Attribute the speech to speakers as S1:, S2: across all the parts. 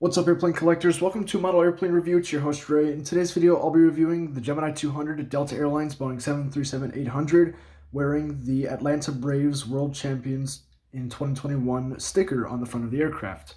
S1: What's up, airplane collectors? Welcome to Model Airplane Review. It's your host, Ray. In today's video, I'll be reviewing the Gemini 200 at Delta Airlines Boeing 737-800, wearing the Atlanta Braves World Champions in 2021 sticker on the front of the aircraft.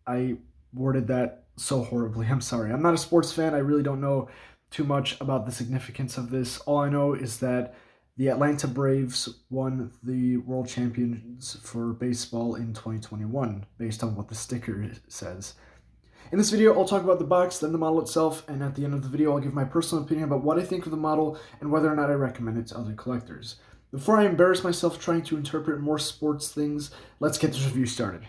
S1: I worded that so horribly. I'm sorry. I'm not a sports fan. I really don't know too much about the significance of this. All I know is that the Atlanta Braves won the World Champions for baseball in 2021, based on what the sticker says. In this video, I'll talk about the box, then the model itself, and at the end of the video, I'll give my personal opinion about what I think of the model and whether or not I recommend it to other collectors. Before I embarrass myself trying to interpret more sports things, let's get this review started.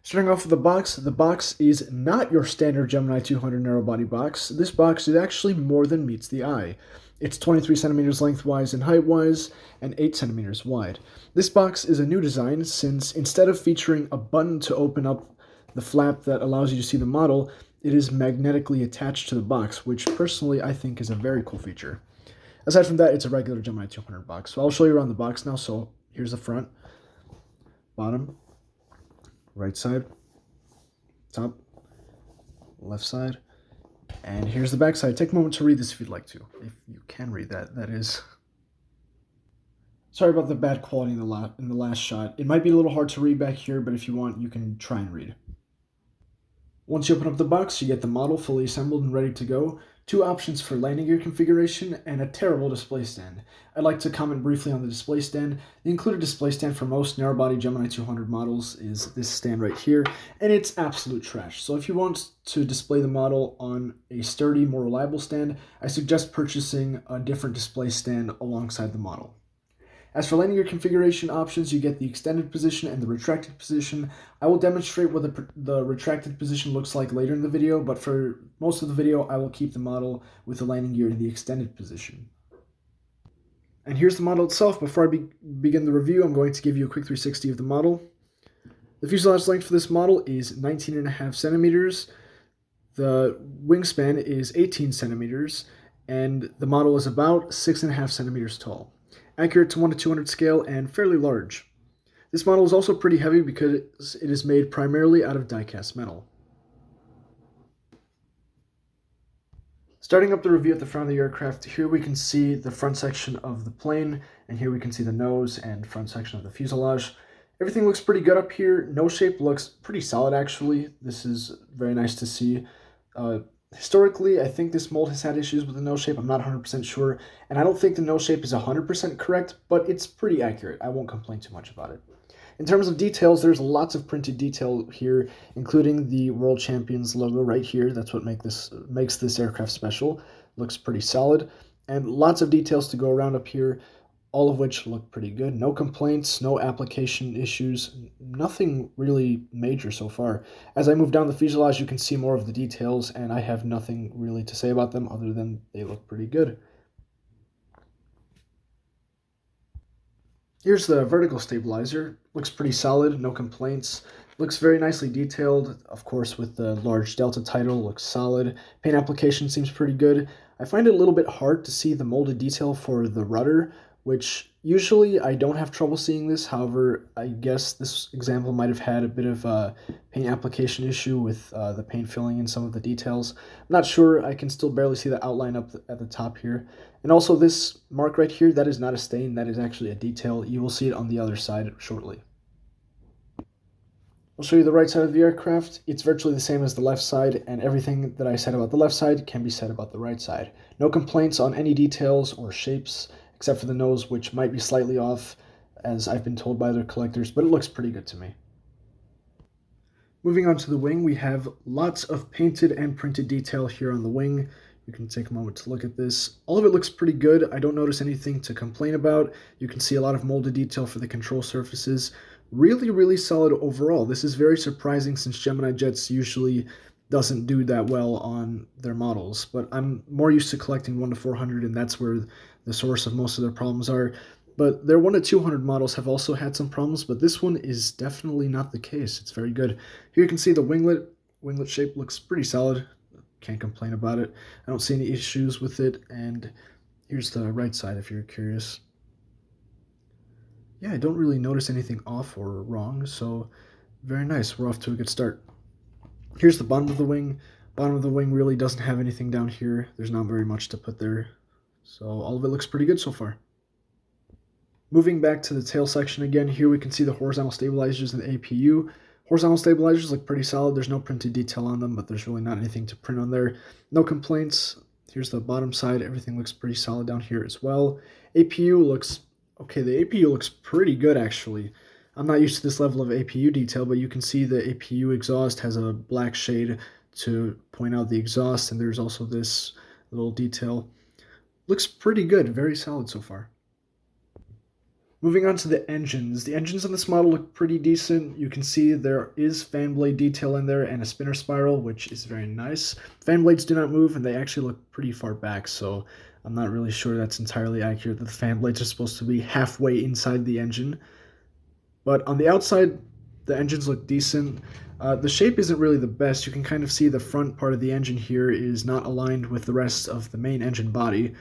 S1: Starting off with the box is not your standard Gemini 200 narrow-body box. This box is actually more than meets the eye. It's 23 centimeters lengthwise and height-wise, and 8 centimeters wide. This box is a new design since instead of featuring a button to open up the flap that allows you to see the model, it is magnetically attached to the box, which personally I think is a very cool feature. Aside from that, it's a regular Gemini 200 box. So I'll show you around the box now. So here's the front, bottom, right side, top, left side, and here's the back side. Take a moment to read this if you'd like to. If you can read that, that is. Sorry about the bad quality in the last shot. It might be a little hard to read back here, but if you want, you can try and read. Once you open up the box, you get the model fully assembled and ready to go, 2 options for landing gear configuration, and a terrible display stand. I'd like to comment briefly on the display stand. The included display stand for most narrow-body Gemini 200 models is this stand right here, and it's absolute trash. So if you want to display the model on a sturdy, more reliable stand, I suggest purchasing a different display stand alongside the model. As for landing gear configuration options, you get the extended position and the retracted position. I will demonstrate what the retracted position looks like later in the video, but for most of the video, I will keep the model with the landing gear in the extended position. And here's the model itself. Before I begin the review, I'm going to give you a quick 360 of the model. The fuselage length for this model is 19.5 centimeters. The wingspan is 18 centimeters, and the model is about 6.5 centimeters tall. Accurate to 1 to 200 scale and fairly large. This model is also pretty heavy because it is made primarily out of die-cast metal. Starting up the review at the front of the aircraft, here we can see the front section of the plane, and here we can see the nose and front section of the fuselage. Everything looks pretty good up here. Nose shape looks pretty solid, actually. This is very nice to see. Historically, I think this mold has had issues with the nose shape. I'm not 100% sure, and I don't think the nose shape is 100% correct, but it's pretty accurate. I won't complain too much about it. In terms of details, there's lots of printed detail here, including the World Champions logo right here. That's what makes this aircraft special. Looks pretty solid, and lots of details to go around up here, all of which look pretty good. No complaints, no application issues, nothing really major so far. As I move down the fuselage, you can see more of the details, and I have nothing really to say about them other than they look pretty good. Here's the vertical stabilizer. Looks pretty solid, no complaints. Looks very nicely detailed, of course, with the large Delta title. Looks solid. Paint application seems pretty good. I find it a little bit hard to see the molded detail for the rudder, which usually I don't have trouble seeing this. However, I guess this example might have had a bit of a paint application issue with the paint filling in some of the details. I'm not sure. I can still barely see the outline up at the top here. And also this mark right here, that is not a stain. That is actually a detail. You will see it on the other side shortly. I'll show you the right side of the aircraft. It's virtually the same as the left side, and everything that I said about the left side can be said about the right side. No complaints on any details or shapes, except for the nose, which might be slightly off, as I've been told by other collectors, but it looks pretty good to me. Moving on to the wing, we have lots of painted and printed detail here on the wing. You can take a moment to look at this. All of it looks pretty good. I don't notice anything to complain about. You can see a lot of molded detail for the control surfaces. Really, really solid overall. This is very surprising since Gemini Jets usually doesn't do that well on their models, but I'm more used to collecting 1 to 400, and that's where the source of most of their problems are. But their 1 to 200 models have also had some problems, but this one is definitely not the case. It's very good. Here you can see the winglet. Winglet shape looks pretty solid. Can't complain about it. I don't see any issues with it, and here's the right side if you're curious. Yeah, I don't really notice anything off or wrong, so very nice. We're off to a good start. Here's the bottom of the wing. Bottom of the wing really doesn't have anything down here. There's not very much to put there. So all of it looks pretty good so far. Moving back to the tail section again, here we can see the horizontal stabilizers and the APU. Horizontal stabilizers look pretty solid. There's no printed detail on them, but there's really not anything to print on there. No complaints. Here's the bottom side. Everything looks pretty solid down here as well. APU looks okay. The APU looks pretty good, actually. I'm not used to this level of APU detail, but you can see the APU exhaust has a black shade to point out the exhaust, and there's also this little detail. Looks pretty good. Very solid so far. Moving on to the engines. The engines on this model look pretty decent. You can see there is fan blade detail in there and a spinner spiral, which is very nice. Fan blades do not move, and they actually look pretty far back, so I'm not really sure that's entirely accurate that the fan blades are supposed to be halfway inside the engine. But on the outside, the engines look decent. The shape isn't really the best. You can kind of see the front part of the engine here is not aligned with the rest of the main engine body,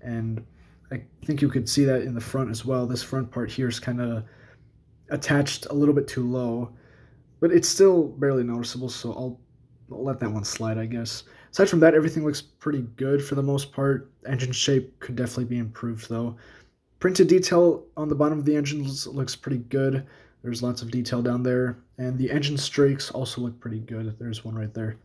S1: and I think you could see that in the front as well. This front part here is kind of attached a little bit too low, but it's still barely noticeable, so I'll let that one slide, I guess. Aside from that, everything looks pretty good for the most part. Engine shape could definitely be improved, though. Printed detail on the bottom of the engines looks pretty good. There's lots of detail down there, and the engine strakes also look pretty good. There's one right there.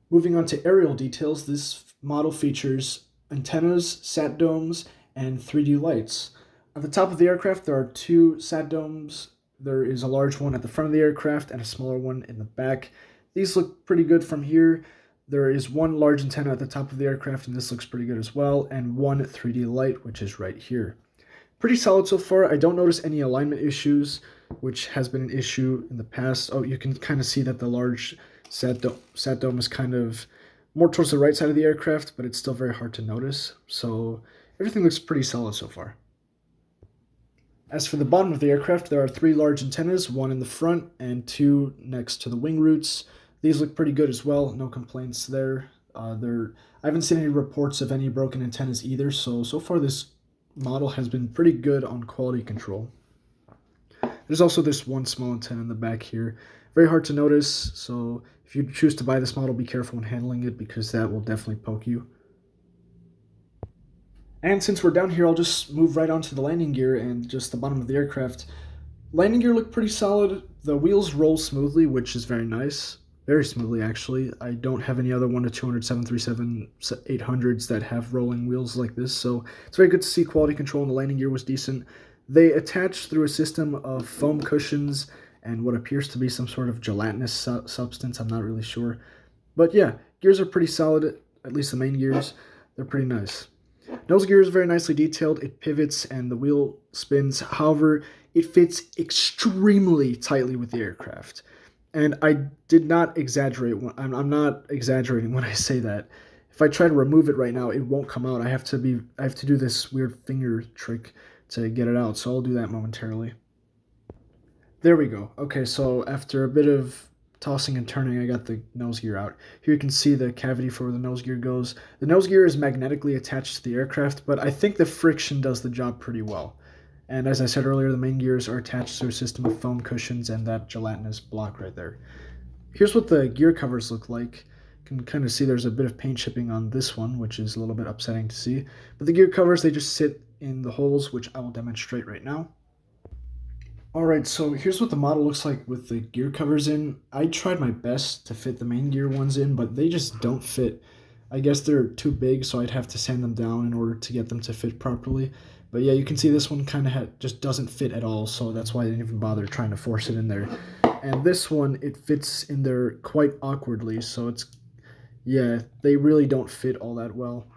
S1: Moving on to aerial details, this model features antennas, sat domes, and 3D lights. At the top of the aircraft, there are two sat domes. There is a large one at the front of the aircraft and a smaller one in the back. These look pretty good from here. There is one large antenna at the top of the aircraft, and this looks pretty good as well, and one 3D light, which is right here. Pretty solid so far. I don't notice any alignment issues, which has been an issue in the past. Oh, you can kind of see that the large sat dome is kind of more towards the right side of the aircraft, but it's still very hard to notice. So everything looks pretty solid so far. As for the bottom of the aircraft, there are three large antennas, one in the front and two next to the wing roots. These look pretty good as well. No complaints there. I haven't seen any reports of any broken antennas either, so far this model has been pretty good on quality control. There's also this one small antenna in the back here. Very hard to notice, so if you choose to buy this model, be careful when handling it because that will definitely poke you. And since we're down here, I'll just move right onto the landing gear and just the bottom of the aircraft. Landing gear looked pretty solid. The wheels roll smoothly, which is very nice. Very smoothly, actually. I don't have any other 1-200 737-800s that have rolling wheels like this, so it's very good to see quality control, and the landing gear was decent. They attach through a system of foam cushions and what appears to be some sort of gelatinous substance. I'm not really sure. But yeah, gears are pretty solid, at least the main gears. They're pretty nice. Nose gear is very nicely detailed. It pivots and the wheel spins. However, it fits extremely tightly with the aircraft. And I did not exaggerate. I'm not exaggerating when I say that. If I try to remove it right now, it won't come out. I have to do this weird finger trick to get it out. So I'll do that momentarily. There we go. Okay, so after a bit of tossing and turning, I got the nose gear out. Here you can see the cavity for where the nose gear goes. The nose gear is magnetically attached to the aircraft, but I think the friction does the job pretty well. And as I said earlier, the main gears are attached to a system of foam cushions and that gelatinous block right there. Here's what the gear covers look like. You can kind of see there's a bit of paint chipping on this one, which is a little bit upsetting to see. But the gear covers, they just sit in the holes, which I will demonstrate right now. Alright, so here's what the model looks like with the gear covers in. I tried my best to fit the main gear ones in, but they just don't fit. I guess they're too big, so I'd have to sand them down in order to get them to fit properly. But yeah, you can see this one kind of just doesn't fit at all, so that's why I didn't even bother trying to force it in there. And this one, it fits in there quite awkwardly, so yeah, they really don't fit all that well.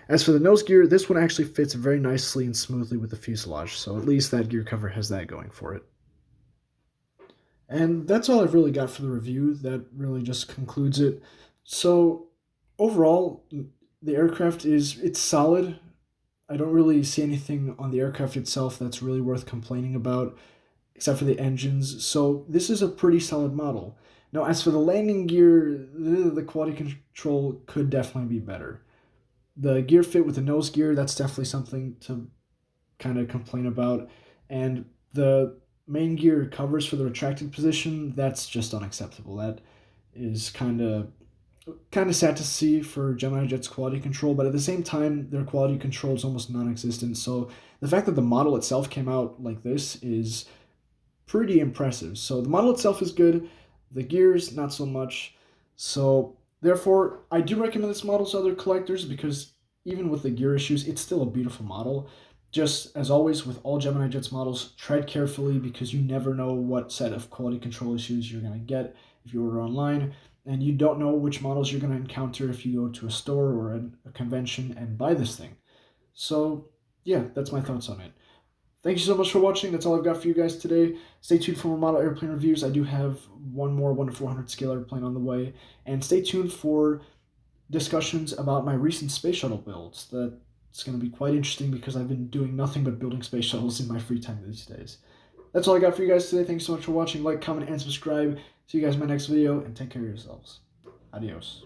S1: As for the nose gear, this one actually fits very nicely and smoothly with the fuselage, so at least that gear cover has that going for it. And that's all I've really got for the review. That really just concludes it. So overall, the aircraft it's solid. I don't really see anything on the aircraft itself that's really worth complaining about, except for the engines. So this is a pretty solid model. Now, as for the landing gear, the quality control could definitely be better. The gear fit with the nose gear, that's definitely something to kind of complain about. And the main gear covers for the retracted position, that's just unacceptable. That is kind of sad to see for Gemini Jet's quality control, but at the same time, their quality control is almost non-existent. So the fact that the model itself came out like this is pretty impressive. So the model itself is good, the gears not so much. So therefore, I do recommend this model to other collectors because even with the gear issues, it's still a beautiful model. Just as always with all Gemini Jets models, tread carefully because you never know what set of quality control issues you're going to get if you order online, and you don't know which models you're going to encounter if you go to a store or a convention and buy this thing. So yeah, that's my thoughts on it. Thank you so much for watching. That's all I've got for you guys today. Stay tuned for more model airplane reviews. I do have one more 1 to 400 scale airplane on the way. And stay tuned for discussions about my recent space shuttle builds. That's going to be quite interesting because I've been doing nothing but building space shuttles in my free time these days. That's all I got for you guys today. Thanks so much for watching. Like, comment, and subscribe. See you guys in my next video, and take care of yourselves. Adios.